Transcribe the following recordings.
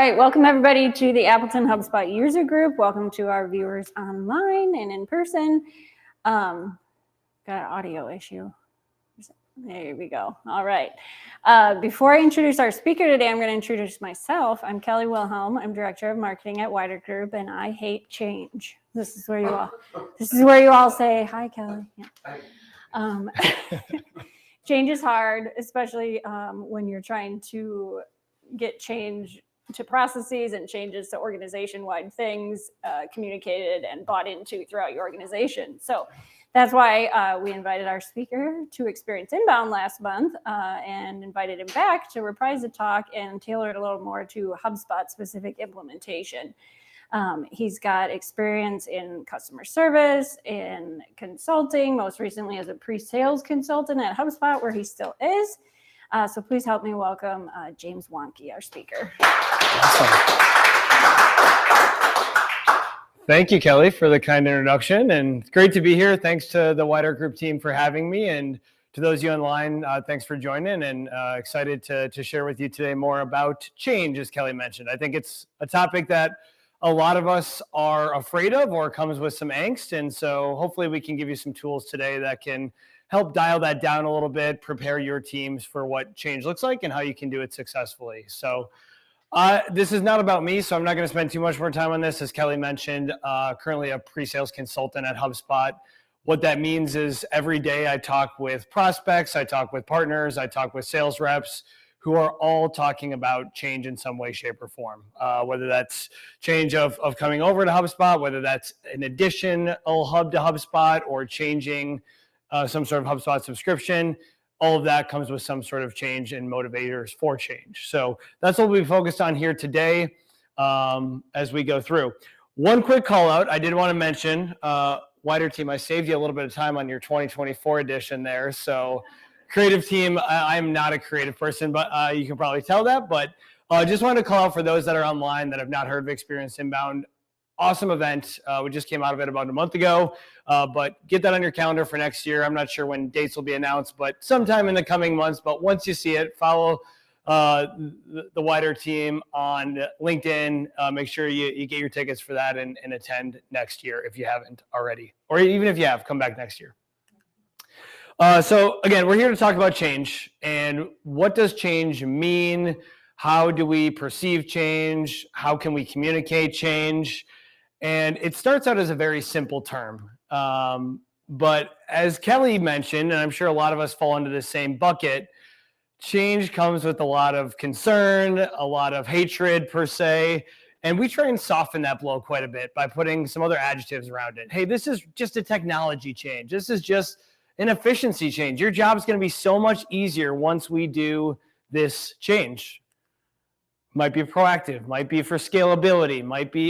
right, welcome everybody to the Appleton HubSpot User Group. Welcome to our viewers online and in person. Got an audio issue. There we go. All right. Before I introduce our speaker today, I'm going to introduce myself. I'm Kelly Wilhelm. I'm Director of Marketing at Wider Group, and I hate change. This is where you all say, hi, Kelly. Yeah. Change is hard, especially when you're trying to get change to processes and changes to organization-wide things communicated and bought into throughout your organization. So that's why we invited our speaker to Experience Inbound last month and invited him back to reprise the talk and tailor it a little more to HubSpot-specific implementation. He's got experience in customer service, in consulting, most recently as a pre-sales consultant at HubSpot, where he still is. So please help me welcome James Wanke, our speaker. Awesome. Thank you, Kelly, for the kind introduction, and it's great to be here. Thanks to the Wider Group team for having me, and to those of you online, thanks for joining, and excited to share with you today more about change, as Kelly mentioned. I think it's a topic that a lot of us are afraid of or comes with some angst, and so hopefully we can give you some tools today that can help dial that down a little bit, prepare your teams for what change looks like and how you can do it successfully. So this is not about me, so I'm not going to spend too much more time on this. As Kelly mentioned, currently a pre-sales consultant at HubSpot. What that means is every day I talk with prospects, I talk with partners, I talk with sales reps who are all talking about change in some way, shape, or form. Whether that's change of coming over to HubSpot, whether that's an additional hub to HubSpot, or changing some sort of HubSpot subscription. All of that comes with some sort of change and motivators for change. So that's what we focused on here today as we go through. One quick call out, I did want to mention, Wider team, I saved you a little bit of time on your 2024 edition there. So creative team, I'm not a creative person, but you can probably tell that. But I just wanted to call out for those that are online that have not heard of Experience Inbound. Awesome event. We just came out of it about a month ago, but get that on your calendar for next year. I'm not sure when dates will be announced, but sometime in the coming months. But once you see it, follow the Wider team on LinkedIn. Make sure you get your tickets for that and attend next year if you haven't already. Or even if you have, come back next year. So again, we're here to talk about change. And what does change mean? How do we perceive change? How can we communicate change? And it starts out as a very simple term. But as Kelly mentioned, and I'm sure a lot of us fall into the same bucket, change comes with a lot of concern, a lot of hatred per se. And we try and soften that blow quite a bit by putting some other adjectives around it. Hey, this is just a technology change. This is just an efficiency change. Your job's going to be so much easier once we do this change. Might be proactive, might be for scalability,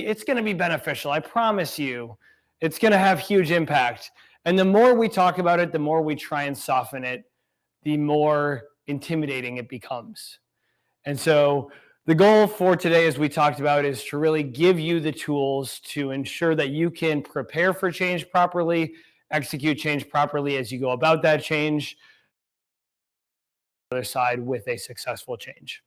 it's going to be beneficial. I promise you, it's going to have huge impact. And the more we talk about it, the more we try and soften it, the more intimidating it becomes. And so the goal for today, as we talked about, is to really give you the tools to ensure that you can prepare for change properly, execute change properly as you go about that change, on the other side with a successful change.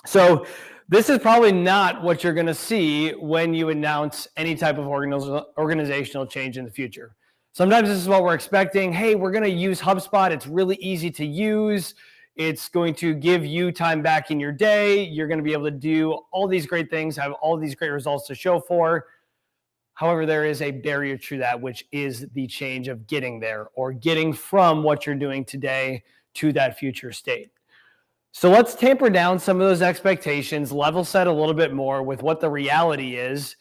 So this is probably not what you're going to see when you announce any type of organizational change in the future. Sometimes this is what we're expecting. Hey, we're going to use HubSpot. It's really easy to use. It's going to give you time back in your day. You're going to be able to do all these great things, have all these great results to show for. However, there is a barrier to that, which is the change of getting there or getting from what you're doing today to that future state. So let's tamper down some of those expectations, level set a little bit more with what the reality is,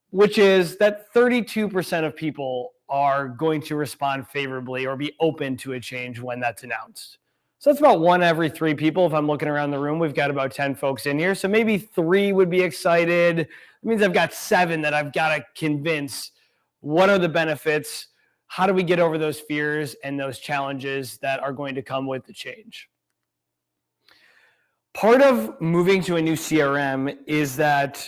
which is that 32% of people are going to respond favorably or be open to a change when that's announced. So that's about 1 every 3 people. If I'm looking around the room, we've got about 10 folks in here. So maybe 3 would be excited. It means I've got 7 that I've got to convince. What are the benefits? How do we get over those fears and those challenges that are going to come with the change? Part of moving to a new CRM is that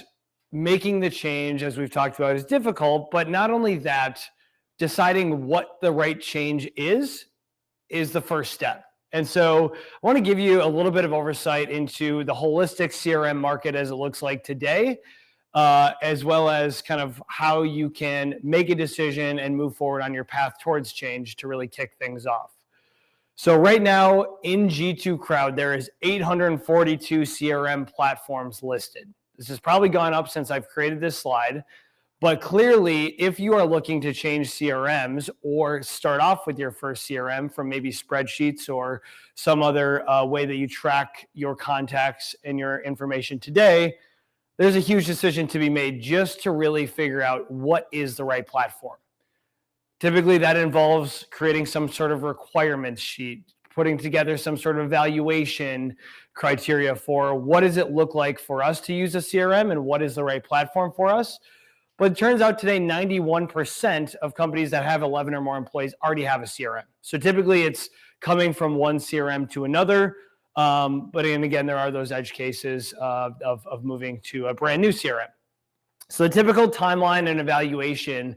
making the change, as we've talked about, is difficult, but not only that, deciding what the right change is the first step. And so I want to give you a little bit of oversight into the holistic CRM market as it looks like today, as well as kind of how you can make a decision and move forward on your path towards change to really kick things off. So right now in G2 Crowd, there is 842 CRM platforms listed. This has probably gone up since I've created this slide, but clearly if you are looking to change CRMs or start off with your first CRM from maybe spreadsheets or some other way that you track your contacts and your information today, there's a huge decision to be made just to really figure out what is the right platform. Typically, that involves creating some sort of requirements sheet, putting together some sort of evaluation criteria for what does it look like for us to use a CRM and what is the right platform for us. But it turns out today, 91% of companies that have 11 or more employees already have a CRM. So typically, it's coming from one CRM to another. But again, there are those edge cases of moving to a brand new CRM. So the typical timeline and evaluation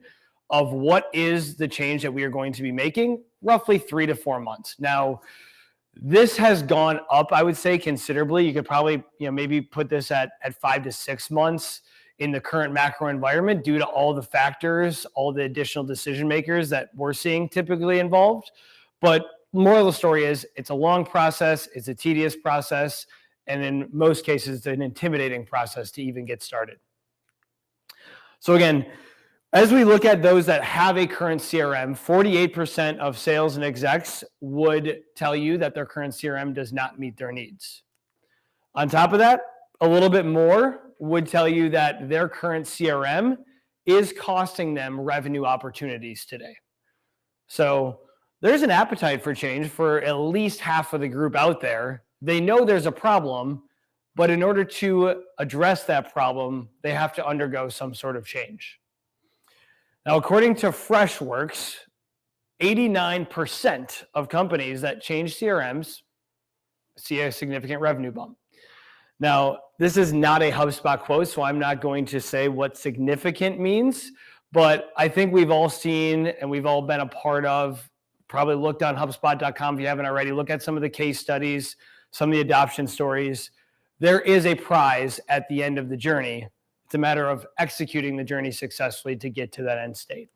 of what is the change that we are going to be making, roughly 3 to 4 months. Now, this has gone up, I would say, considerably. You could probably, maybe put this at 5 to 6 months in the current macro environment due to all the factors, all the additional decision makers that we're seeing typically involved. But moral of the story is it's a long process, it's a tedious process, and in most cases, it's an intimidating process to even get started. So again, as we look at those that have a current CRM, 48% of sales and execs would tell you that their current CRM does not meet their needs. On top of that, a little bit more would tell you that their current CRM is costing them revenue opportunities today. So there's an appetite for change for at least half of the group out there. They know there's a problem, but in order to address that problem, they have to undergo some sort of change. Now, according to Freshworks, 89% of companies that change CRMs see a significant revenue bump. Now, this is not a HubSpot quote, so I'm not going to say what significant means, but I think we've all seen and we've all been a part of, probably looked on HubSpot.com if you haven't already, look at some of the case studies, some of the adoption stories. There is a prize at the end of the journey. It's a matter of executing the journey successfully to get to that end state.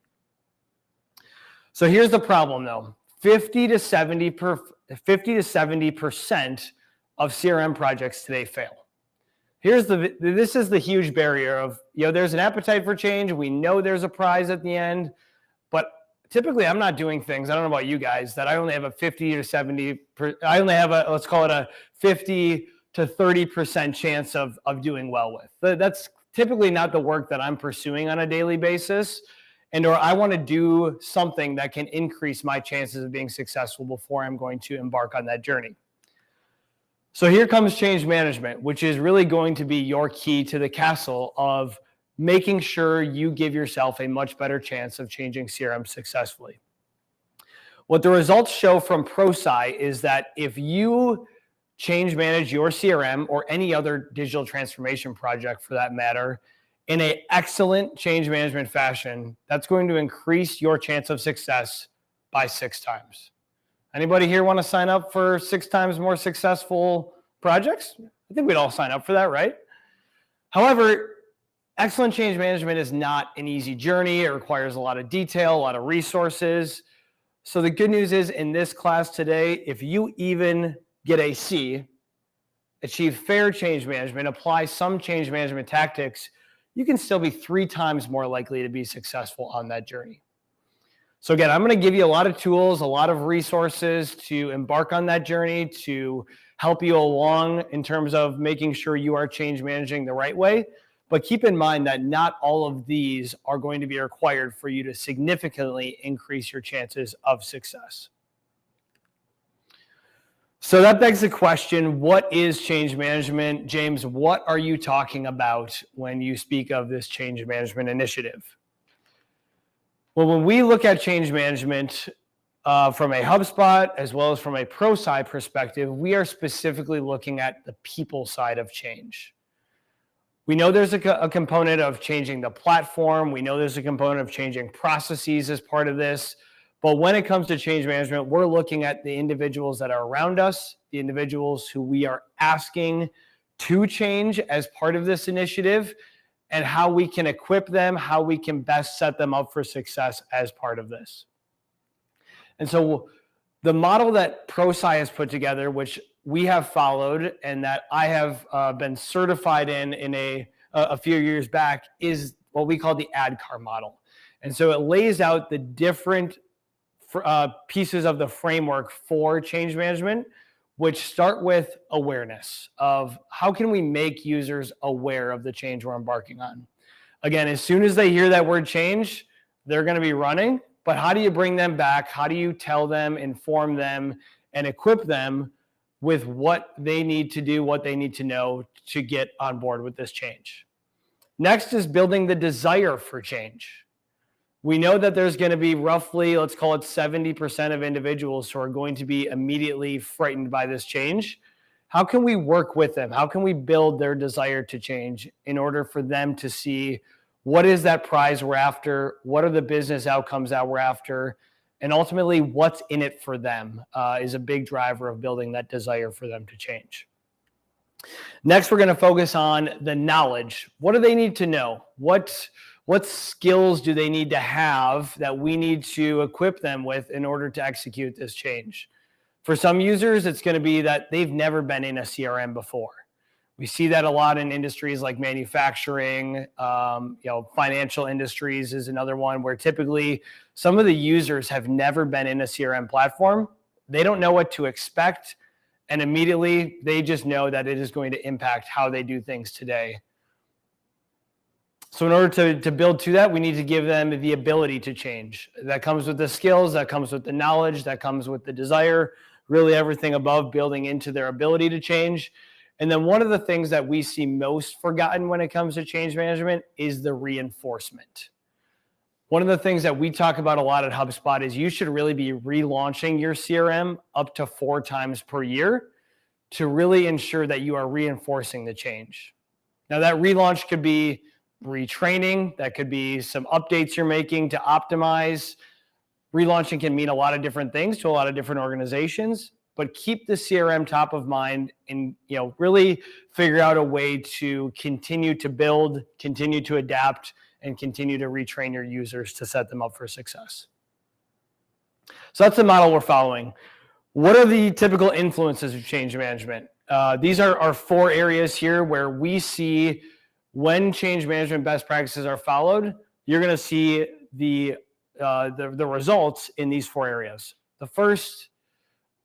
So here's the problem though. 50 to 70% of CRM projects today fail. This is the huge barrier of, there's an appetite for change. We know there's a prize at the end, but typically I'm not doing things, I don't know about you guys, that I only have a 50 to 70, I only have let's call it a 50 to 30% chance of doing well with. That's typically not the work that I'm pursuing on a daily basis, or I want to do something that can increase my chances of being successful before I'm going to embark on that journey. So here comes change management, which is really going to be your key to the castle of making sure you give yourself a much better chance of changing CRM successfully. What the results show from ProSci is that if you change manage your CRM or any other digital transformation project for that matter in an excellent change management fashion, that's going to increase your chance of success by 6 times. Anybody here want to sign up for 6 times more successful projects? I think we'd all sign up for that, right? However, excellent change management is not an easy journey. It requires a lot of detail, a lot of resources. So the good news is in this class today, if you even get a C, achieve fair change management, apply some change management tactics, you can still be 3 times more likely to be successful on that journey. So again, I'm going to give you a lot of tools, a lot of resources to embark on that journey, to help you along in terms of making sure you are change managing the right way. But keep in mind that not all of these are going to be required for you to significantly increase your chances of success. So that begs the question, what is change management? James, what are you talking about when you speak of this change management initiative? Well, when we look at change management from a HubSpot as well as from a ProSci perspective, we are specifically looking at the people side of change. We know there's a component of changing the platform. We know there's a component of changing processes as part of this. But when it comes to change management, we're looking at the individuals that are around us, the individuals who we are asking to change as part of this initiative, and how we can equip them, how we can best set them up for success as part of this. And so the model that ProSci has put together, which we have followed and that I have been certified in a few years back, is what we call the ADKAR model. And so it lays out the different pieces of the framework for change management, which start with awareness of how can we make users aware of the change we're embarking on. Again, as soon as they hear that word change, they're going to be running. But how do you bring them back? How do you tell them, inform them, and equip them with what they need to do, what they need to know to get on board with this change? Next is building the desire for change. We know that there's going to be roughly, let's call it 70% of individuals who are going to be immediately frightened by this change. How can we work with them? How can we build their desire to change in order for them to see what is that prize we're after? What are the business outcomes that we're after? And ultimately, what's in it for them is a big driver of building that desire for them to change. Next, we're going to focus on the knowledge. What do they need to know? What skills do they need to have that we need to equip them with in order to execute this change? For some users, it's going to be that they've never been in a CRM before. We see that a lot in industries like manufacturing, financial industries is another one where typically some of the users have never been in a CRM platform. They don't know what to expect, and immediately they just know that it is going to impact how they do things today. So in order to build to that, we need to give them the ability to change. That comes with the skills, that comes with the knowledge, that comes with the desire, really everything above building into their ability to change. And then one of the things that we see most forgotten when it comes to change management is the reinforcement. One of the things that we talk about a lot at HubSpot is you should really be relaunching your CRM up to 4 times per year to really ensure that you are reinforcing the change. Now that relaunch could be retraining, that could be some updates you're making to optimize. Relaunching can mean a lot of different things to a lot of different organizations, but keep the CRM top of mind and really figure out a way to continue to build, continue to adapt, and continue to retrain your users to set them up for success. So that's the model we're following. What are the typical influences of change management? These are our 4 areas here where we see when change management best practices are followed, you're going to see the results in these 4 areas. The first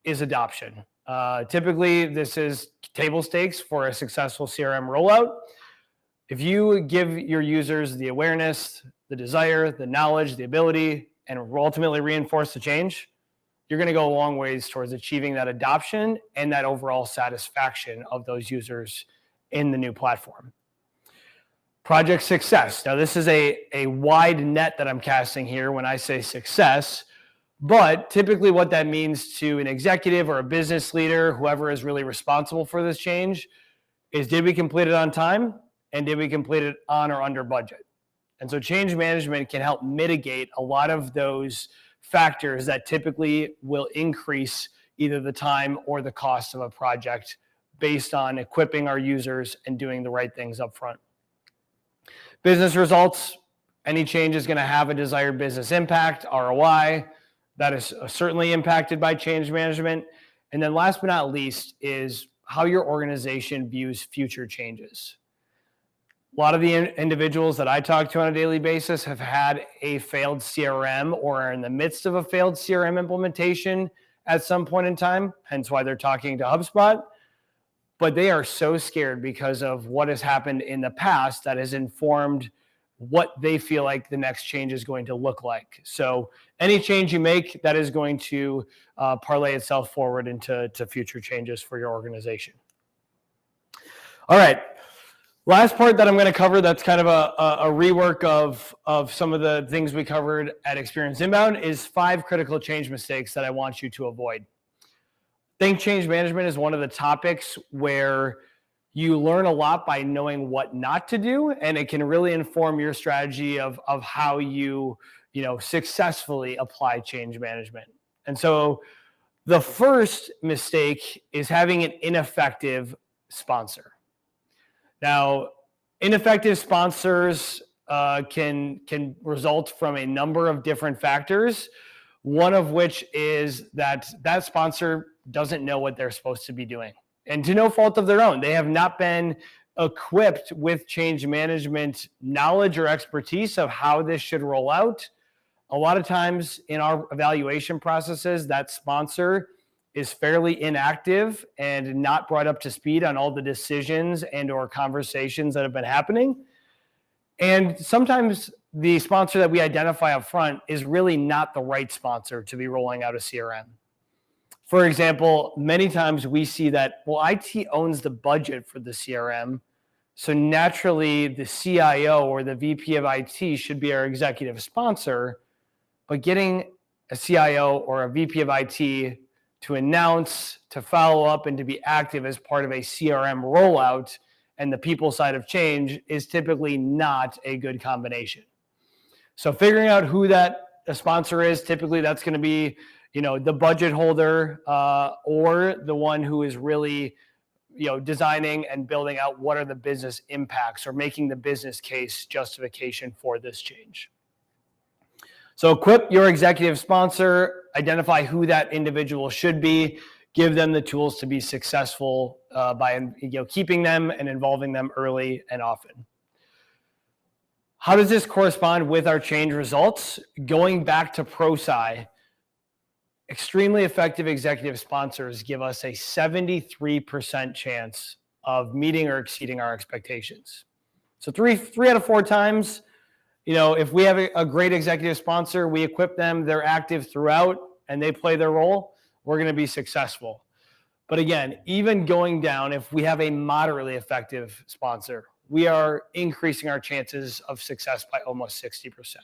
is adoption. Typically, this is table stakes for a successful CRM rollout. If you give your users the awareness, the desire, the knowledge, the ability, and ultimately reinforce the change, you're going to go a long ways towards achieving that adoption and that overall satisfaction of those users in the new platform. Project success. Now, this is a wide net that I'm casting here when I say success, but typically what that means to an executive or a business leader, whoever is really responsible for this change, is did we complete it on time and did we complete it on or under budget? And so change management can help mitigate a lot of those factors that typically will increase either the time or the cost of a project based on equipping our users and doing the right things up front. Business results, any change is going to have a desired business impact, ROI. That is certainly impacted by change management. And then last but not least is how your organization views future changes. A lot of the individuals that I talk to on a daily basis have had a failed CRM or are in the midst of a failed CRM implementation at some point in time, hence why they're talking to HubSpot. But they are so scared because of what has happened in the past that has informed what they feel like the next change is going to look like. So any change you make, that is going to parlay itself forward into future changes for your organization. All right. Last part that I'm going to cover that's kind of a rework of some of the things we covered at Experience Inbound is 5 critical change mistakes that I want you to avoid. I think change management is one of the topics where You learn a lot by knowing what not to do, and it can really inform your strategy of how you successfully apply change management. And so the first mistake is having an ineffective sponsor. Now, ineffective sponsors can result from a number of different factors, one of which is that sponsor doesn't know what they're supposed to be doing. And to no fault of their own, they have not been equipped with change management knowledge or expertise of how this should roll out. A lot of times in our evaluation processes, that sponsor is fairly inactive and not brought up to speed on all the decisions and or conversations that have been happening. And sometimes the sponsor that we identify up front is really not the right sponsor to be rolling out a CRM. For example, many times we see that, well, IT owns the budget for the CRM, so naturally the CIO or the VP of IT should be our executive sponsor, but getting a CIO or a VP of IT to announce, to follow up, and to be active as part of a CRM rollout and the people side of change is typically not a good combination. So figuring out who that sponsor is, typically that's going to be the budget holder or the one who is really designing and building out what are the business impacts or making the business case justification for this change. So equip your executive sponsor, identify who that individual should be, give them the tools to be successful by keeping them and involving them early and often. How does this correspond with our change results? Going back to ProSci, extremely effective executive sponsors give us a 73% chance of meeting or exceeding our expectations. So three out of 4 times, if we have a great executive sponsor, we equip them, they're active throughout, and they play their role, we're going to be successful. But again, even going down, if we have a moderately effective sponsor, we are increasing our chances of success by almost 60%.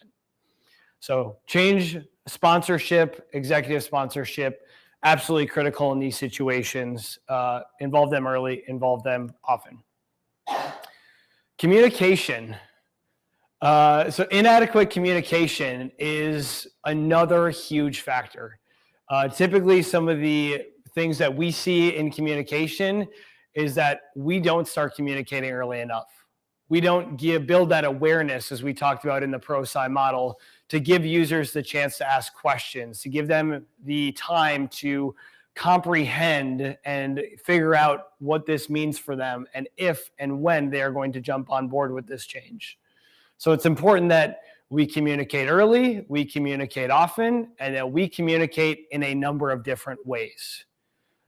So change sponsorship, executive sponsorship, absolutely critical in these situations. Involve them early, involve them often. Communication. So inadequate communication is another huge factor. Typically, some of the things that we see in communication is that we don't start communicating early enough. We don't build that awareness, as we talked about in the ProSci model, to give users the chance to ask questions, to give them the time to comprehend and figure out what this means for them and if and when they are going to jump on board with this change. So it's important that we communicate early, we communicate often, and that we communicate in a number of different ways.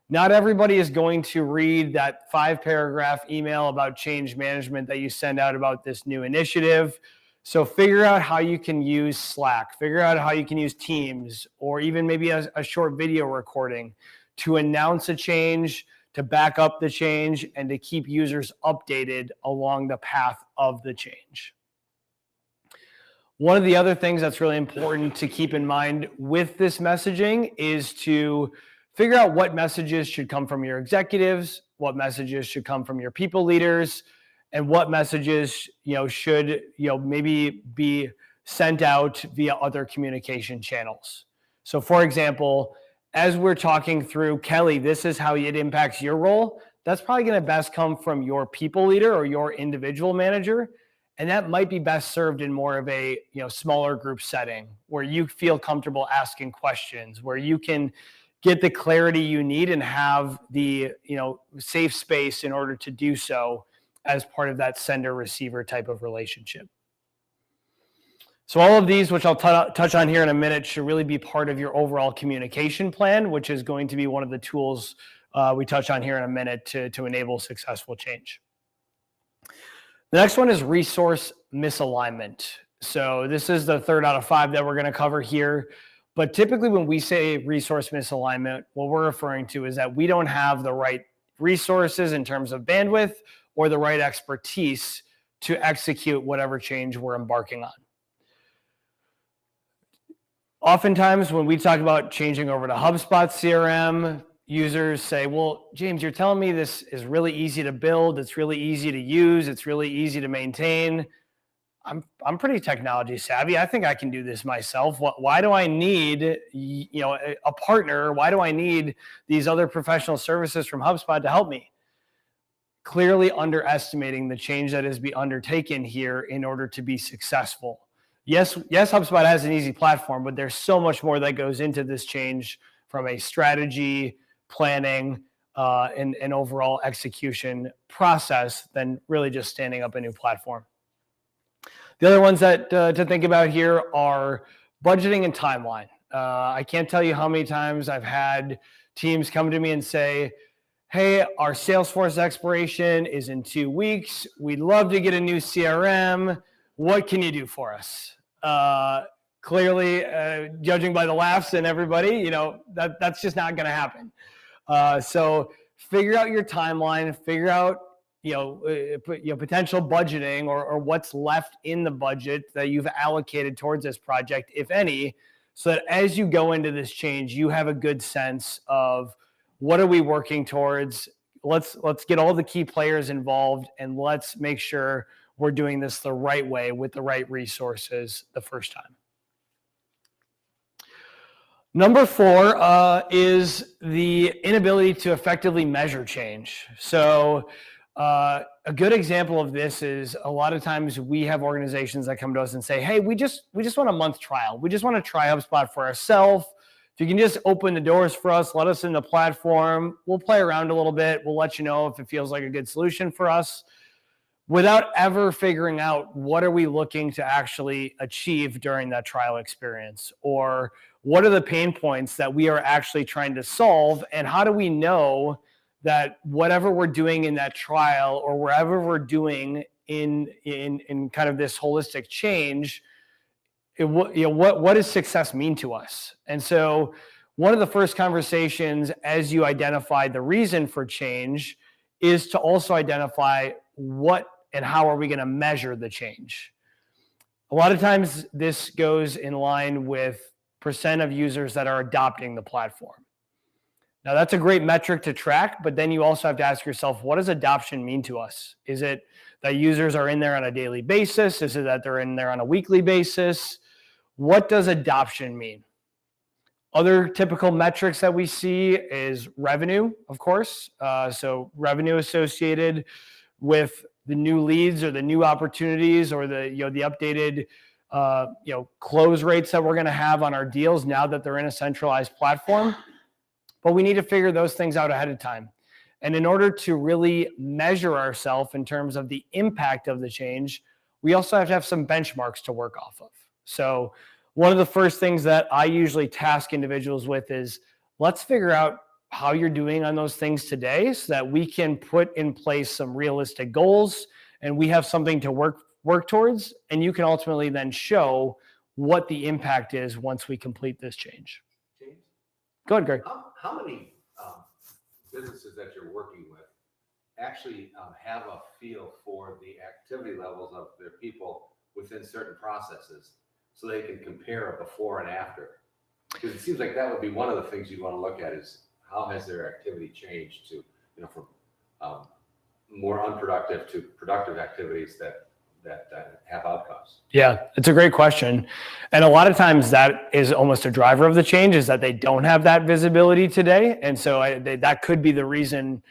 Not everybody is going to read that 5-paragraph email about change management that you send out about this new initiative. So figure out how you can use Slack, figure out how you can use Teams, or even maybe a short video recording to announce a change, to back up the change, and to keep users updated along the path of the change. One of the other things that's really important to keep in mind with this messaging is to figure out what messages should come from your executives, what messages should come from your people leaders, and what messages should maybe be sent out via other communication channels. So for example, as we're talking through, Kelly, this is how it impacts your role, that's probably going to best come from your people leader or your individual manager. And that might be best served in more of a smaller group setting where you feel comfortable asking questions, where you can get the clarity you need and have the safe space in order to do so as part of that sender-receiver type of relationship. So all of these, which I'll touch on here in a minute, should really be part of your overall communication plan, which is going to be one of the tools we touch on here in a minute to enable successful change. The next one is resource misalignment. So this is the 3rd out of 5 that we're going to cover here. But typically when we say resource misalignment, what we're referring to is that we don't have the right resources in terms of bandwidth or the right expertise to execute whatever change we're embarking on. Oftentimes when we talk about changing over to HubSpot CRM, users say, well, James, you're telling me this is really easy to build. It's really easy to use. It's really easy to maintain. I'm pretty technology savvy. I think I can do this myself. Why do I need, a partner? Why do I need these other professional services from HubSpot to help me? Clearly underestimating the change that is being undertaken here in order to be successful. Yes, HubSpot has an easy platform, but there's so much more that goes into this change from a strategy, planning, and overall execution process than really just standing up a new platform. The other ones that to think about here are budgeting and timeline. I can't tell you how many times I've had teams come to me and say, hey, our Salesforce expiration is in 2 weeks. We'd love to get a new CRM. What can you do for us? Clearly, judging by the laughs and everybody, that's just not going to happen. So figure out your timeline, figure out potential budgeting or what's left in the budget that you've allocated towards this project, if any, so that as you go into this change, you have a good sense of what are we working towards. Let's get all the key players involved and let's make sure we're doing this the right way with the right resources the first time. Number 4 is the inability to effectively measure change. So a good example of this is a lot of times we have organizations that come to us and say, hey, we just want a month trial. We just want to try HubSpot for ourselves. If you can just open the doors for us, let us in the platform. We'll play around a little bit. We'll let you know if it feels like a good solution for us, without ever figuring out what are we looking to actually achieve during that trial experience, or what are the pain points that we are actually trying to solve, and how do we know that whatever we're doing in that trial or wherever we're doing in kind of this holistic change, what does success mean to us? And so one of the first conversations as you identify the reason for change is to also identify what and how are we going to measure the change. A lot of times this goes in line with % of users that are adopting the platform. Now that's a great metric to track, but then you also have to ask yourself, what does adoption mean to us? Is it that users are in there on a daily basis? Is it that they're in there on a weekly basis? What does adoption mean? Other typical metrics that we see is revenue, of course. So revenue associated with the new leads or the new opportunities or the updated close rates that we're going to have on our deals now that they're in a centralized platform. But we need to figure those things out ahead of time. And in order to really measure ourselves in terms of the impact of the change, we also have to have some benchmarks to work off of. So one of the first things that I usually task individuals with is, let's figure out how you're doing on those things today so that we can put in place some realistic goals and we have something to work towards, and you can ultimately then show what the impact is once we complete this change. James? Go ahead, Greg. How many businesses that you're working with actually have a feel for the activity levels of their people within certain processes so they can compare a before and after? Because it seems like that would be one of the things you want to look at is how has their activity changed to, from more unproductive to productive activities that have outcomes. Yeah, it's a great question. And a lot of times that is almost a driver of the change, is that they don't have that visibility today. And so that could be the reason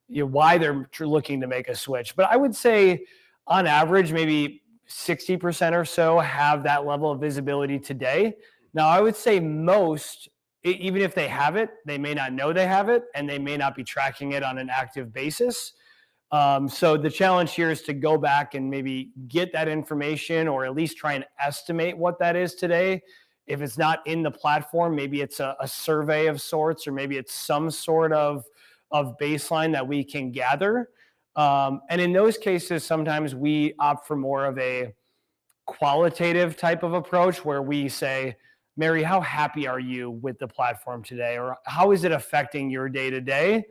why they're looking to make a switch. But I would say on average, maybe 60% or so have that level of visibility today. Now, I would say most, even if they have it, they may not know they have it, and they may not be tracking it on an active basis. So the challenge here is to go back and maybe get that information, or at least try and estimate what that is today. If it's not in the platform, maybe it's a survey of sorts, or maybe it's some sort of baseline that we can gather. And in those cases, sometimes we opt for more of a qualitative type of approach where we say, Mary, how happy are you with the platform today? Or how is it affecting your day-to-day?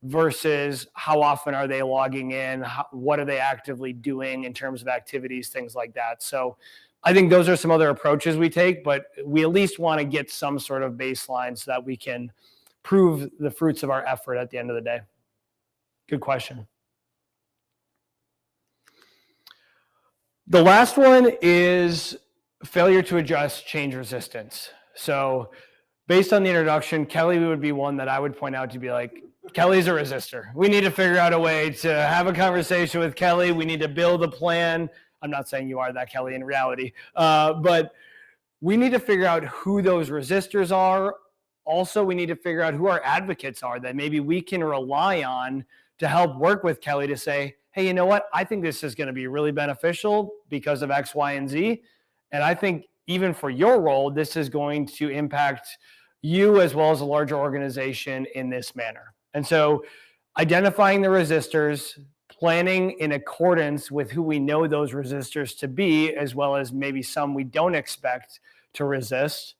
Versus how often are they logging in? What are they actively doing in terms of activities, things like that. So I think those are some other approaches we take, but we at least want to get some sort of baseline so that we can prove the fruits of our effort at the end of the day? Good question. The last one is failure to address change resistance. So based on the introduction, Kelly would be one that I would point out to be like, Kelly's a resistor. We need to figure out a way to have a conversation with Kelly. We need to build a plan. I'm not saying you are that, Kelly, in reality, but we need to figure out who those resistors are. Also, we need to figure out who our advocates are that maybe we can rely on to help work with Kelly to say, hey, you know what? I think this is going to be really beneficial because of X, Y, and Z. And I think even for your role, this is going to impact you as well as a larger organization in this manner. And so identifying the resistors, planning in accordance with who we know those resistors to be, as well as maybe some we don't expect to resist,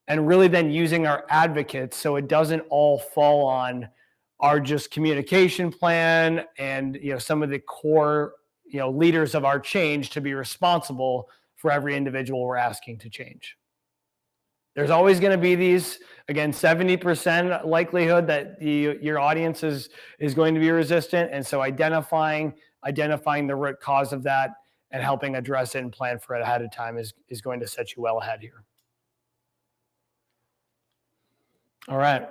and really then using our advocates so it doesn't all fall on our just communication plan and some of the core leaders of our change to be responsible for every individual we're asking to change. There's always going to be these, again, 70% likelihood that your audience is going to be resistant. And so identifying the root cause of that and helping address it and plan for it ahead of time is going to set you well ahead here. All right.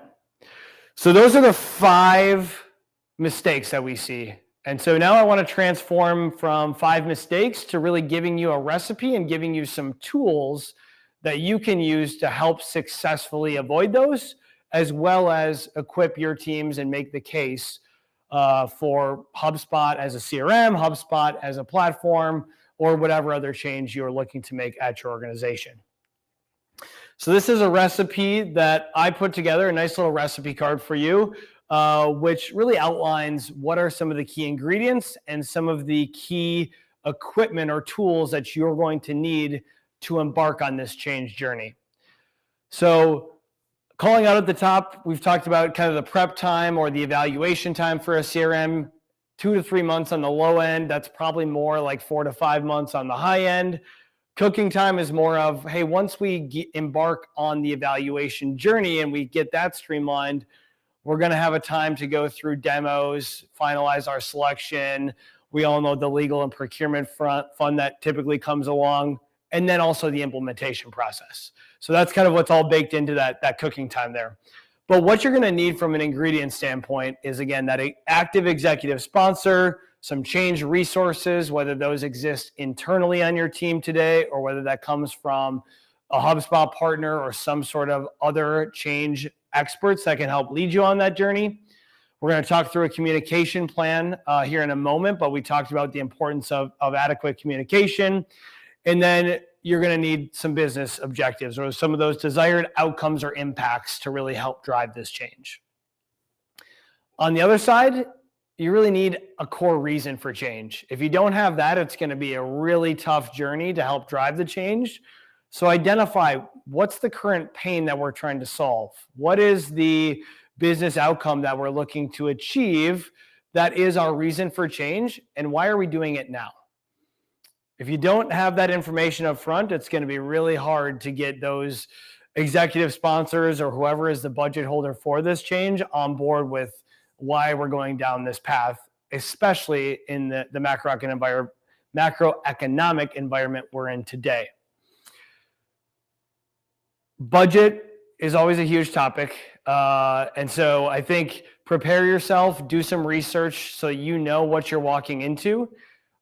So those are the 5 mistakes that we see. And so now I want to transform from 5 mistakes to really giving you a recipe and giving you some tools that you can use to help successfully avoid those, as well as equip your teams and make the case for HubSpot as a CRM, HubSpot as a platform, or whatever other change you're looking to make at your organization. So this is a recipe that I put together, a nice little recipe card for you, which really outlines what are some of the key ingredients and some of the key equipment or tools that you're going to need to embark on this change journey. So calling out at the top, we've talked about kind of the prep time or the evaluation time for a CRM, 2 to 3 months on the low end. That's probably more like 4 to 5 months on the high end. Cooking time is more of, hey, once we embark on the evaluation journey and we get that streamlined, we're going to have a time to go through demos, finalize our selection. We all know the legal and procurement fund that typically comes along, and then also the implementation process. So that's kind of what's all baked into that cooking time there. But what you're going to need from an ingredient standpoint is, again, that active executive sponsor, some change resources, whether those exist internally on your team today or whether that comes from a HubSpot partner or some sort of other change experts that can help lead you on that journey. We're going to talk through a communication plan here in a moment, but we talked about the importance of adequate communication. And then you're going to need some business objectives or some of those desired outcomes or impacts to really help drive this change. On the other side, you really need a core reason for change. If you don't have that, it's going to be a really tough journey to help drive the change. So identify what's the current pain that we're trying to solve. What is the business outcome that we're looking to achieve that is our reason for change, and why are we doing it now? If you don't have that information up front, it's going to be really hard to get those executive sponsors or whoever is the budget holder for this change on board with why we're going down this path, especially in the macroeconomic environment we're in today. Budget is always a huge topic. And so I think prepare yourself, do some research so you know what you're walking into.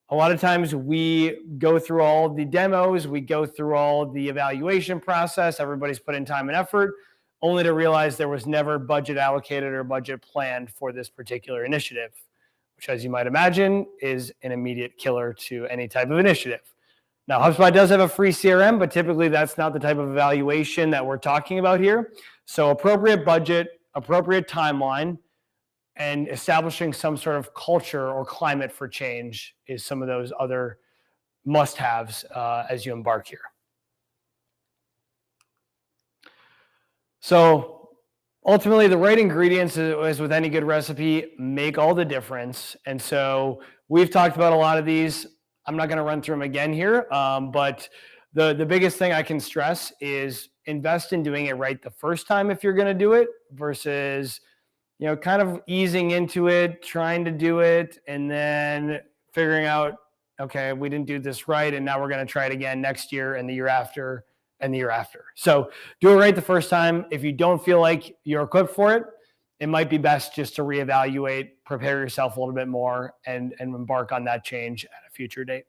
A lot of times we go through all the demos, we go through all the evaluation process, everybody's put in time and effort, only to realize there was never budget allocated or budget planned for this particular initiative, which, as you might imagine, is an immediate killer to any type of initiative. Now, HubSpot does have a free CRM, but typically that's not the type of evaluation that we're talking about here. So appropriate budget, appropriate timeline, and establishing some sort of culture or climate for change is some of those other must-haves as you embark here. So ultimately, the right ingredients, as with any good recipe, make all the difference. And so we've talked about a lot of these. I'm not going to run through them again here, but The biggest thing I can stress is invest in doing it right the first time if you're going to do it versus, kind of easing into it, trying to do it, and then figuring out, okay, we didn't do this right, and now we're going to try it again next year and the year after and the year after. So do it right the first time. If you don't feel like you're equipped for it, it might be best just to reevaluate, prepare yourself a little bit more, and embark on that change at a future date.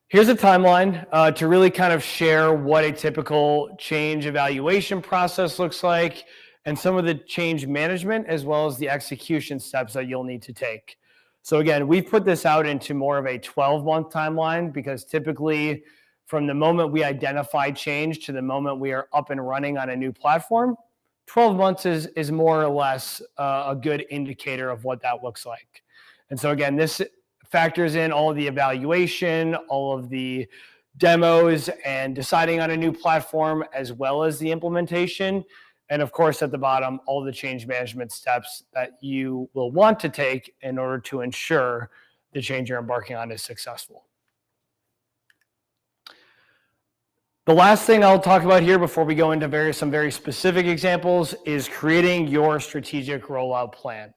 Here's a timeline to really kind of share what a typical change evaluation process looks like and some of the change management as well as the execution steps that you'll need to take. So again, we've put this out into more of a 12-month timeline because typically from the moment we identify change to the moment we are up and running on a new platform, 12 months is more or less a good indicator of what that looks like. And so again, this factors in all of the evaluation, all of the demos, and deciding on a new platform, as well as the implementation. And of course, at the bottom, all the change management steps that you will want to take in order to ensure the change you're embarking on is successful. The last thing I'll talk about here before we go into some very specific examples is creating your strategic rollout plan.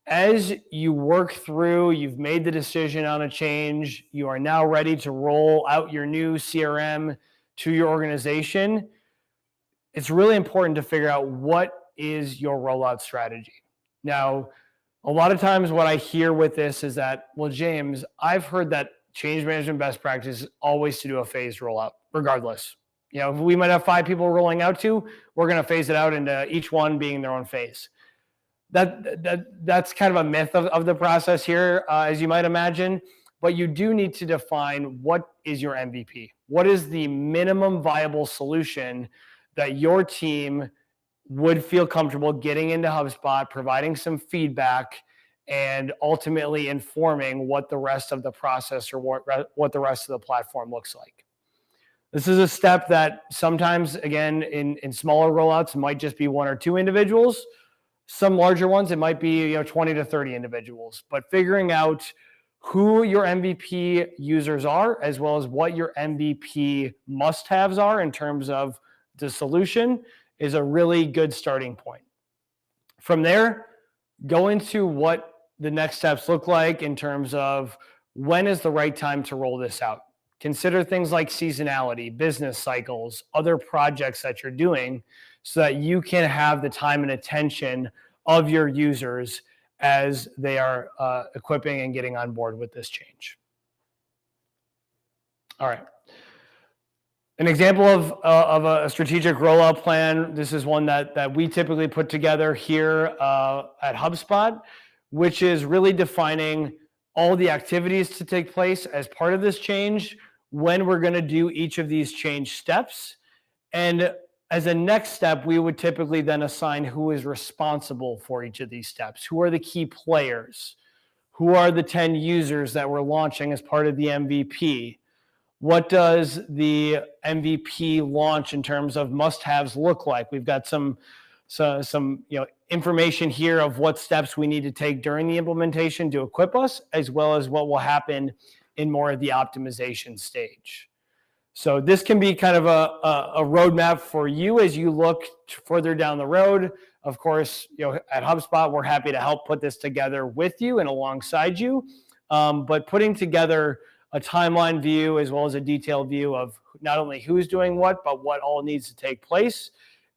As you work through, you've made the decision on a change, you are now ready to roll out your new CRM to your organization, it's really important to figure out what is your rollout strategy. Now, a lot of times what I hear with this is that, well, James, I've heard that change management best practice is always to do a phased rollout, regardless. If we might have 5 people rolling out to, we're going to phase it out into each one being their own phase. That's kind of a myth of the process here, as you might imagine, but you do need to define what is your MVP. What is the minimum viable solution that your team would feel comfortable getting into HubSpot, providing some feedback, and ultimately informing what the rest of the process or what the rest of the platform looks like. This is a step that sometimes, again, in smaller rollouts, might just be 1 or 2 individuals. Some larger ones, it might be 20 to 30 individuals, but figuring out who your MVP users are, as well as what your MVP must-haves are in terms of the solution, is a really good starting point. From there, go into what the next steps look like in terms of when is the right time to roll this out. Consider things like seasonality, business cycles, other projects that you're doing, so that you can have the time and attention of your users as they are equipping and getting on board with this change. All right. An example of a strategic rollout plan, this is one that we typically put together here at HubSpot, which is really defining all the activities to take place as part of this change, when we're going to do each of these change steps, and as a next step, we would typically then assign who is responsible for each of these steps. Who are the key players? Who are the 10 users that we're launching as part of the MVP? What does the MVP launch in terms of must-haves look like? We've got some information here of what steps we need to take during the implementation to equip us, as well as what will happen in more of the optimization stage. So this can be kind of a roadmap for you as you look further down the road. Of course, at HubSpot, we're happy to help put this together with you and alongside you. But putting together a timeline view as well as a detailed view of not only who's doing what, but what all needs to take place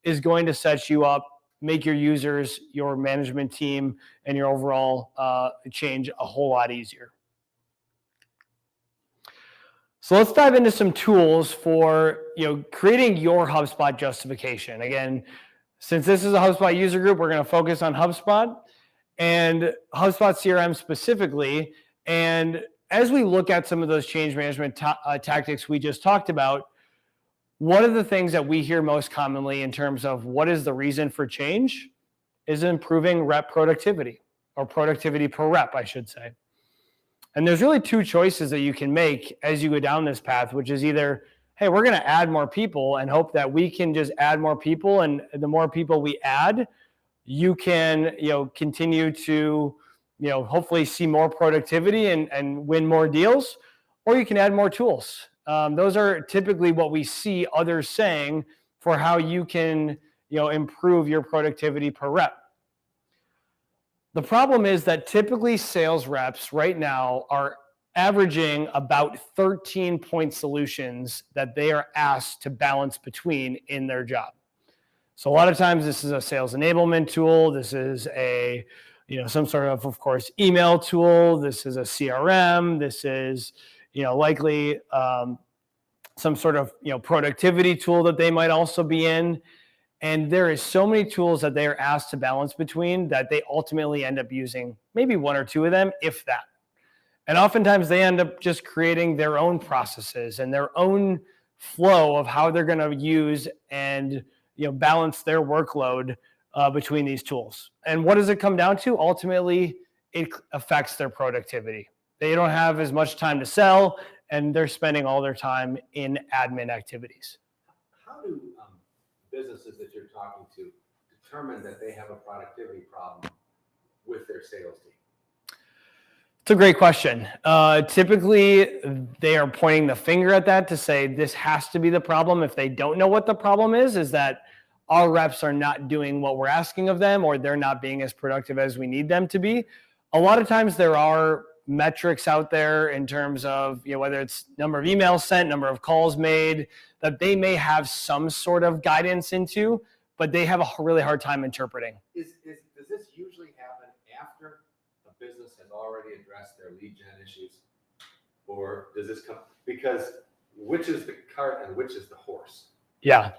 is going to set you up, make your users, your management team, and your overall change a whole lot easier. So let's dive into some tools for creating your HubSpot justification. Again, since this is a HubSpot user group, we're going to focus on HubSpot and HubSpot CRM specifically. And as we look at some of those change management tactics we just talked about, one of the things that we hear most commonly in terms of what is the reason for change is improving rep productivity, or productivity per rep, I should say. And there's really 2 choices that you can make as you go down this path, which is either, hey, we're going to add more people and hope that we can just add more people. And the more people we add, you can, continue to, hopefully see more productivity and win more deals, or you can add more tools. Those are typically what we see others saying for how you can, improve your productivity per rep. The problem is that typically sales reps right now are averaging about 13-point solutions that they are asked to balance between in their job. So a lot of times this is a sales enablement tool. This is a, some sort of course, email tool. This is a CRM. This is, likely some sort of, productivity tool that they might also be in. And there is so many tools that they are asked to balance between that they ultimately end up using maybe one or two of them, if that. And oftentimes they end up just creating their own processes and their own flow of how they're going to use and balance their workload between these tools. And what does it come down to? Ultimately, it affects their productivity. They don't have as much time to sell, and they're spending all their time in admin activities. How do businesses that you're talking to determine that they have a productivity problem with their sales team? It's a great question. Typically, they are pointing the finger at that to say this has to be the problem. If they don't know what the problem is that our reps are not doing what we're asking of them, or they're not being as productive as we need them to be. A lot of times there are metrics out there in terms of whether it's number of emails sent, number of calls made, that they may have some sort of guidance into, but they have a really hard time interpreting. Does this usually happen after a business has already addressed their lead gen issues? Or does this come, because which is the cart and which is the horse? Yeah,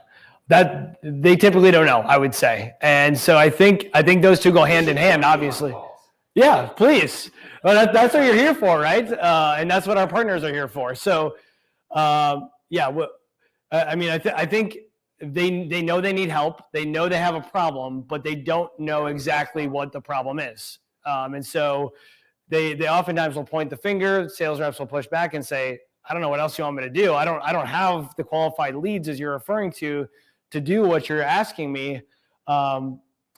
that they typically don't know, I would say. And so I think those two go hand in hand, obviously. Yeah, please. Well, that's what you're here for, right? And that's what our partners are here for. So, I think they know they need help. They know they have a problem, but they don't know exactly what the problem is. And so they oftentimes will point the finger. Sales reps will push back and say, I don't know what else you want me to do. I don't have the qualified leads as you're referring to do what you're asking me.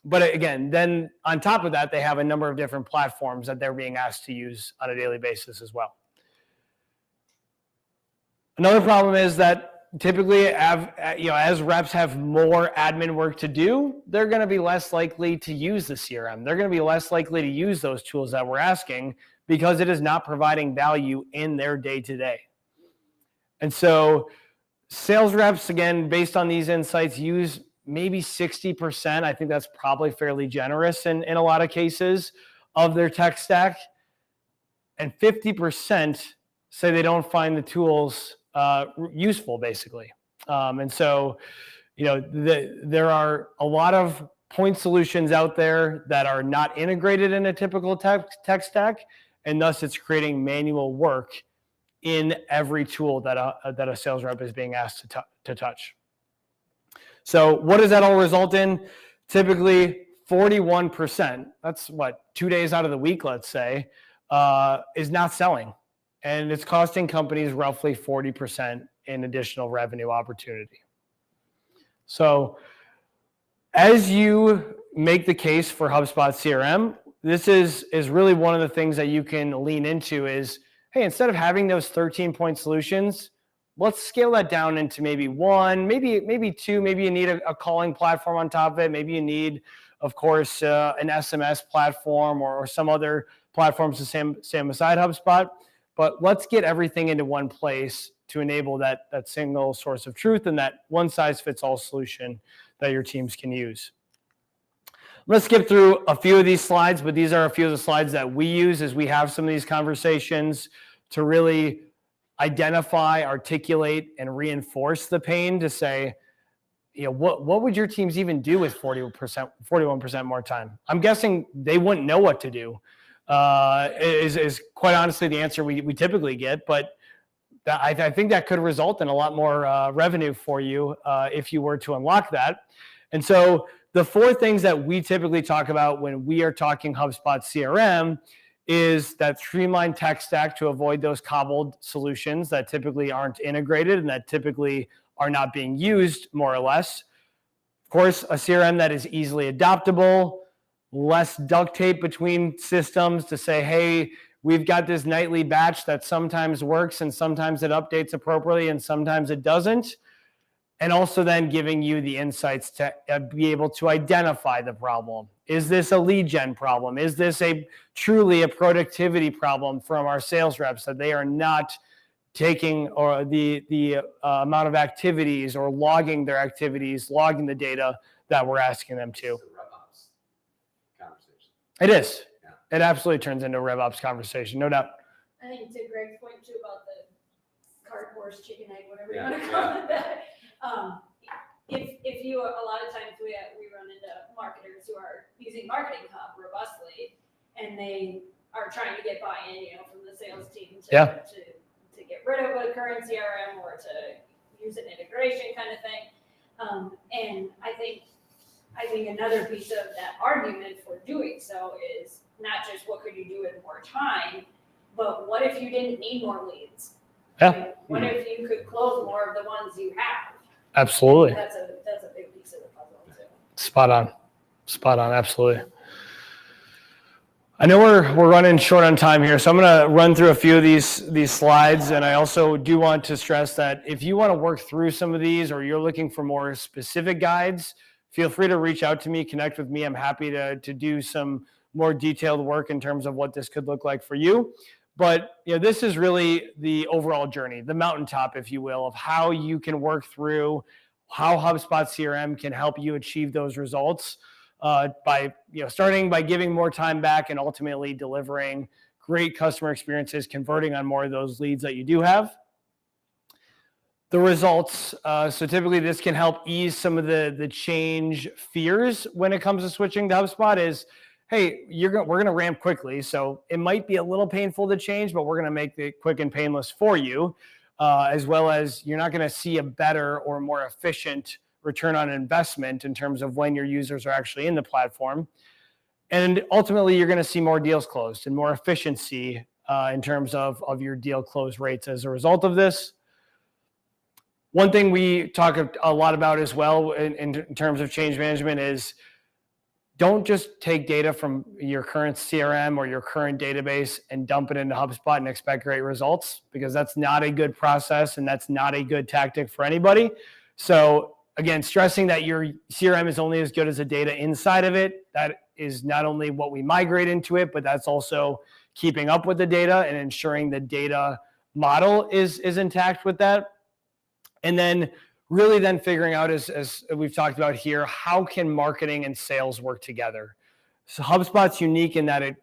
But again, then on top of that, they have a number of different platforms that they're being asked to use on a daily basis as well. Another problem is that typically, as reps have more admin work to do, they're going to be less likely to use the CRM. They're going to be less likely to use those tools that we're asking because it is not providing value in their day-to-day. And so sales reps, again, based on these insights, use maybe 60%. I think that's probably fairly generous in a lot of cases of their tech stack. And 50% say they don't find the tools useful, basically. And so, there are a lot of point solutions out there that are not integrated in a typical tech stack, and thus it's creating manual work in every tool that a sales rep is being asked to touch. So what does that all result in? Typically 41%, that's 2 days out of the week, let's say, is not selling. And it's costing companies roughly 40% in additional revenue opportunity. So as you make the case for HubSpot CRM, this is really one of the things that you can lean into is, hey, instead of having those 13-point solutions, let's scale that down into maybe one, maybe two. Maybe you need a calling platform on top of it. Maybe you need, of course, an SMS platform or some other platforms to stand beside HubSpot. But let's get everything into one place to enable that single source of truth and that one-size-fits-all solution that your teams can use. Let's skip through a few of these slides, but these are a few of the slides that we use as we have some of these conversations to really identify, articulate, and reinforce the pain to say, what would your teams even do with 41% more time? I'm guessing they wouldn't know what to do. Is quite honestly the answer we typically get, but I think that could result in a lot more revenue for you if you were to unlock that. And so the four things that we typically talk about when we are talking HubSpot CRM is that streamlined tech stack to avoid those cobbled solutions that typically aren't integrated and that typically are not being used, more or less. Of course, a CRM that is easily adoptable, less duct tape between systems to say, hey, We've got this nightly batch that sometimes works and sometimes it updates appropriately and sometimes it doesn't. And also then giving you the insights to be able to identify the problem. Is this a lead gen problem? Is this truly a productivity problem from our sales reps that they are not taking or the amount of activities or logging their activities, logging the data that we're asking them to? It's a RevOps conversation. It is. Yeah. It absolutely turns into a RevOps conversation, no doubt. I think to Greg's point too about the cart, horse, chicken, egg, whatever Yeah, you want to call it. That, if you, a lot of times we run into marketers who are using Marketing Hub robustly, and they are trying to get buy-in, from the sales team to get rid of a current CRM or to use an integration kind of thing. And I think another piece of that argument for doing so is not just what could you do in more time, but what if you didn't need more leads? Yeah. Like, what if you could close more of the ones you have? Absolutely. That's a big piece of the puzzle too. Spot on. Absolutely. I know we're running short on time here, so I'm going to run through a few of these slides. And I also do want to stress that if you want to work through some of these or you're looking for more specific guides, feel free to reach out to me, connect with me. I'm happy to do some more detailed work in terms of what this could look like for you. But this is really the overall journey, the mountaintop, if you will, of how you can work through how HubSpot CRM can help you achieve those results by starting by giving more time back and ultimately delivering great customer experiences, converting on more of those leads that you do have. The results. So typically this can help ease some of the change fears when it comes to switching to HubSpot is, hey, we're going to ramp quickly. So it might be a little painful to change, but we're going to make it quick and painless for you, as well as you're not going to see a better or more efficient return on investment in terms of when your users are actually in the platform. And ultimately, you're going to see more deals closed and more efficiency in terms of your deal close rates as a result of this. One thing we talk a lot about as well in terms of change management is don't just take data from your current CRM or your current database and dump it into HubSpot and expect great results, because that's not a good process and that's not a good tactic for anybody. So again, stressing that your CRM is only as good as the data inside of it. That is not only what we migrate into it, but that's also keeping up with the data and ensuring the data model is intact with that. And then really then figuring out, as we've talked about here, how can marketing and sales work together? So HubSpot's unique in that it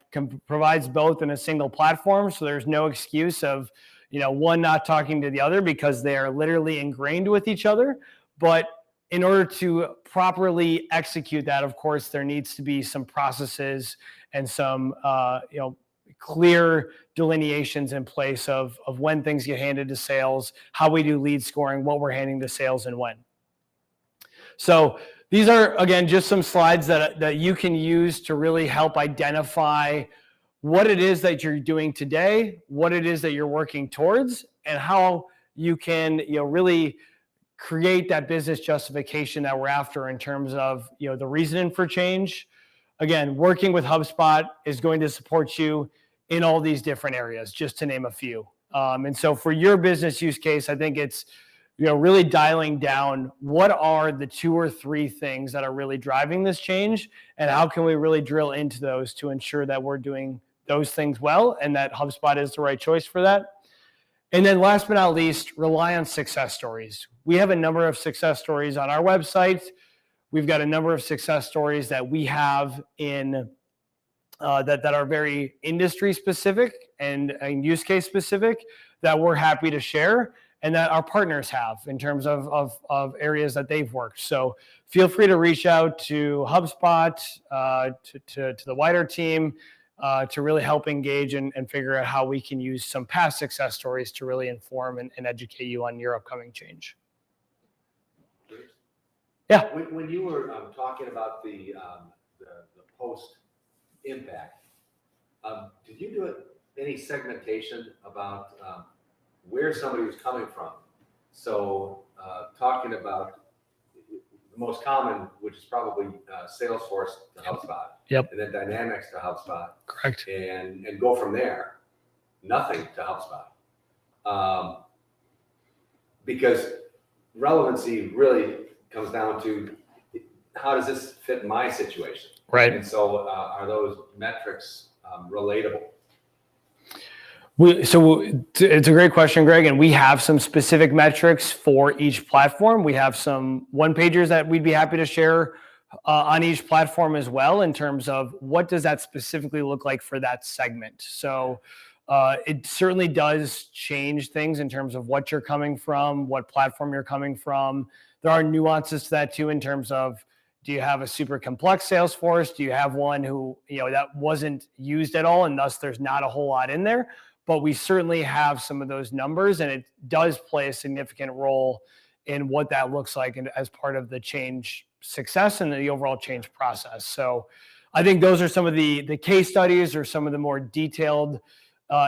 provides both in a single platform. So there's no excuse of, one not talking to the other because they are literally ingrained with each other. But in order to properly execute that, of course, there needs to be some processes and some, clear delineations in place of when things get handed to sales, how we do lead scoring, what we're handing to sales, and when. So these are, again, just some slides that you can use to really help identify what it is that you're doing today, what it is that you're working towards, and how you can, really create that business justification that we're after in terms of, the reasoning for change. Again, working with HubSpot is going to support you in all these different areas, just to name a few. And so for your business use case, I think it's, really dialing down what are the 2 or 3 things that are really driving this change, and how can we really drill into those to ensure that we're doing those things well and that HubSpot is the right choice for that. And then last but not least, rely on success stories. We have a number of success stories on our website. We've got a number of success stories that we have in that are very industry specific and use case specific that we're happy to share, and that our partners have in terms of areas that they've worked. So feel free to reach out to HubSpot, to the wider team, to really help engage and figure out how we can use some past success stories to really inform and educate you on your upcoming change. Yeah. When you were talking about the post impact, did you do any segmentation about where somebody was coming from? So talking about the most common, which is probably Salesforce to HubSpot. Yep. And then Dynamics to HubSpot. Correct. And go from there. nothing to HubSpot. Because relevancy really comes down to how does this fit my situation? Right. And so are those metrics relatable? So it's a great question, Greg, and we have some specific metrics for each platform. We have some one-pagers that we'd be happy to share on each platform as well in terms of what does that specifically look like for that segment. So it certainly does change things in terms of what you're coming from, what platform you're coming from. There are nuances to that too in terms of, do you have a super complex sales force? Do you have one who, that wasn't used at all and thus there's not a whole lot in there? But we certainly have some of those numbers, and it does play a significant role in what that looks like and as part of the change success and the overall change process. So I think those are some of the case studies or some of the more detailed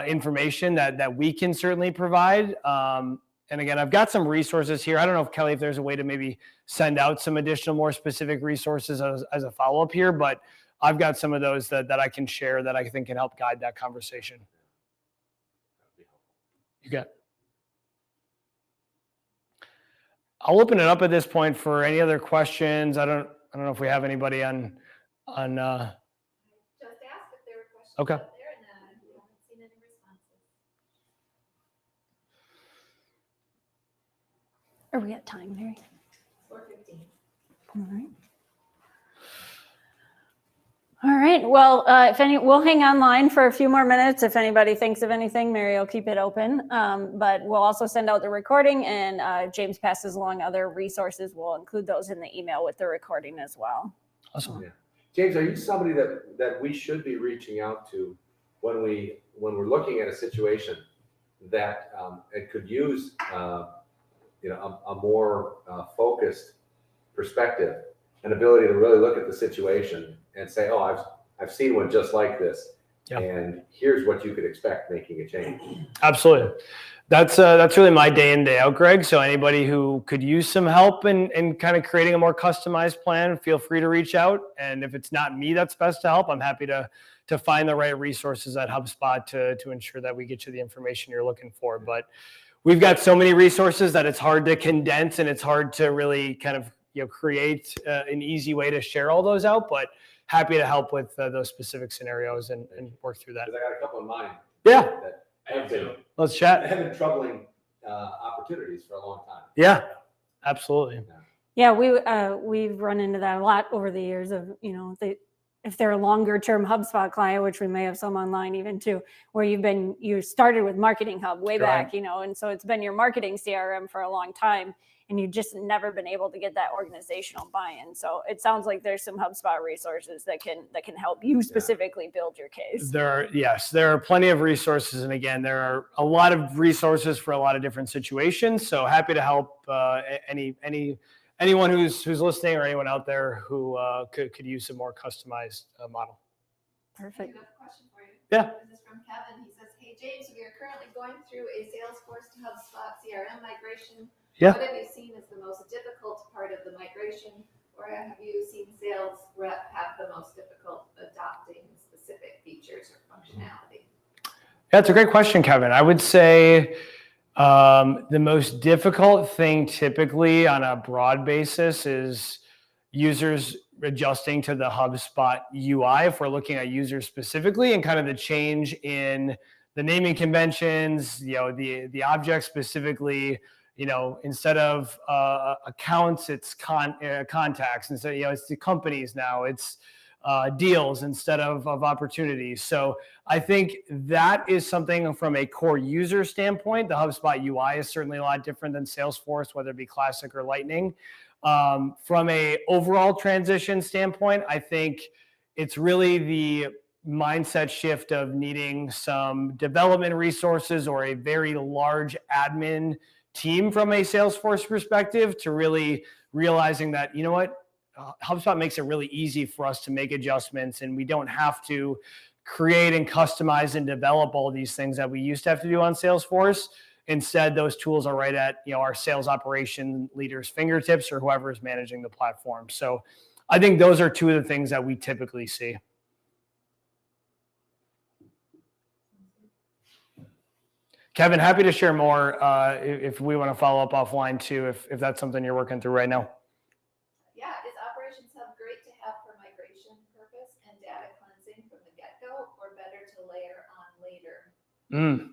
information that we can certainly provide. And again, I've got some resources here. I don't know if Kelly, if there's a way to maybe send out some additional, more specific resources as a follow-up here, but I've got some of those that I can share that I think can help guide that conversation. You got it. I'll open it up at this point for any other questions. I don't know if we have anybody on. Just asked if there were questions Okay. out there, and we haven't seen any responses. Are we at time, Mary? 4:15. All right. All right. Well, we'll hang online for a few more minutes. If anybody thinks of anything, Mary will keep it open. But we'll also send out the recording, and James passes along other resources. We'll include those in the email with the recording as well. Awesome. Yeah. James, are you somebody that we should be reaching out to when we're looking at a situation that it could use a more focused perspective, an ability to really look at the situation and say, oh, I've seen one just like this, and here's what you could expect making a change. Absolutely. That's really my day in, day out, Greg. So anybody who could use some help in kind of creating a more customized plan, feel free to reach out. And if it's not me that's best to help, I'm happy to find the right resources at HubSpot to ensure that we get you the information you're looking for. But we've got so many resources that it's hard to condense, and it's hard to really kind of create an easy way to share all those out. But happy to help with those specific scenarios and work through that. Because I got a couple in mind. Yeah. That have been, Let's chat. have been troubling opportunities for a long time. Yeah, absolutely. Yeah, we've run into that a lot over the years of, if they're a longer term HubSpot client, which we may have some online even too, where you started with Marketing Hub way back, and so it's been your marketing CRM for a long time, and you've just never been able to get that organizational buy-in. So it sounds like there's some HubSpot resources that can help you specifically build your case. There are plenty of resources, and again, there are a lot of resources for a lot of different situations. So happy to help anyone who's listening or anyone out there who could use a more customized model. Perfect. I have a question for you. Yeah. This is from Kevin. He says, "Hey James, we are currently going through a Salesforce to HubSpot CRM migration. Yeah. What have you seen as the most difficult part of the migration, or have you seen sales rep have the most difficult adopting specific features or functionality?" That's a great question, Kevin. I would say the most difficult thing typically on a broad basis is users adjusting to the HubSpot UI, if we're looking at users specifically, and kind of the change in the naming conventions, the object specifically. Instead of accounts, it's contacts. Instead, it's the companies now. It's deals instead of opportunities. So I think that is something from a core user standpoint. The HubSpot UI is certainly a lot different than Salesforce, whether it be Classic or Lightning. From a overall transition standpoint, I think it's really the mindset shift of needing some development resources or a very large admin team from a Salesforce perspective to really realizing that, HubSpot makes it really easy for us to make adjustments, and we don't have to create and customize and develop all these things that we used to have to do on Salesforce. Instead, those tools are right at our sales operation leaders' fingertips or whoever is managing the platform. So I think those are two of the things that we typically see. Kevin, happy to share more if we want to follow up offline too, if that's something you're working through right now. Yeah, is Operations Hub great to have for migration purpose and data cleansing from the get-go, or better to layer on later?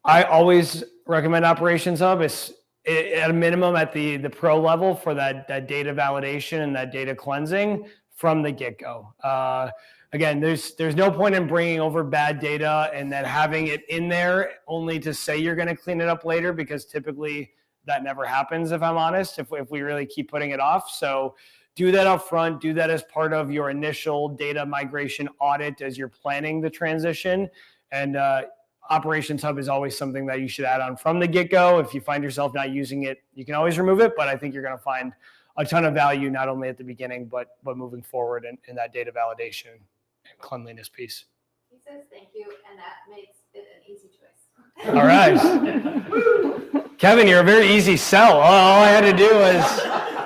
I always recommend Operations Hub. It's at a minimum at the pro level for that data validation and that data cleansing from the get-go. Again, there's no point in bringing over bad data and then having it in there only to say you're going to clean it up later, because typically that never happens, if I'm honest, if we really keep putting it off. So do that up front, do that as part of your initial data migration audit as you're planning the transition. And Operations Hub is always something that you should add on from the get-go. If you find yourself not using it, you can always remove it, but I think you're going to find a ton of value, not only at the beginning, but moving forward in that data validation and cleanliness piece. He says thank you, and that makes it an easy choice. All right. Kevin, you're a very easy sell. All I had to do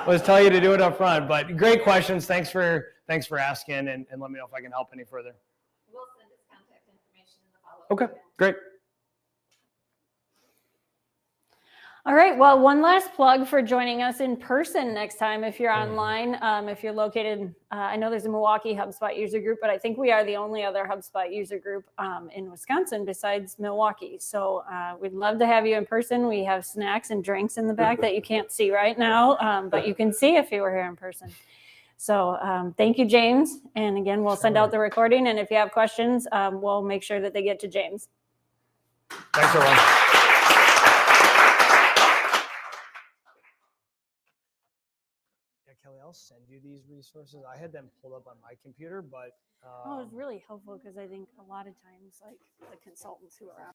was tell you to do it up front. But great questions. Thanks for asking, and let me know if I can help any further. We'll send his contact information in the follow-up. Okay, great. All right. Well, one last plug for joining us in person next time if you're online. If you're located, I know there's a Milwaukee HubSpot user group, but I think we are the only other HubSpot user group in Wisconsin besides Milwaukee. So we'd love to have you in person. We have snacks and drinks in the back that you can't see right now, but you can see if you were here in person. So thank you, James. And again, we'll send out the recording. And if you have questions, we'll make sure that they get to James. Thanks, everyone. Kelly, I'll send you these resources. I had them pulled up on my computer, but Oh, it was really helpful because I think a lot of times, like the consultants who are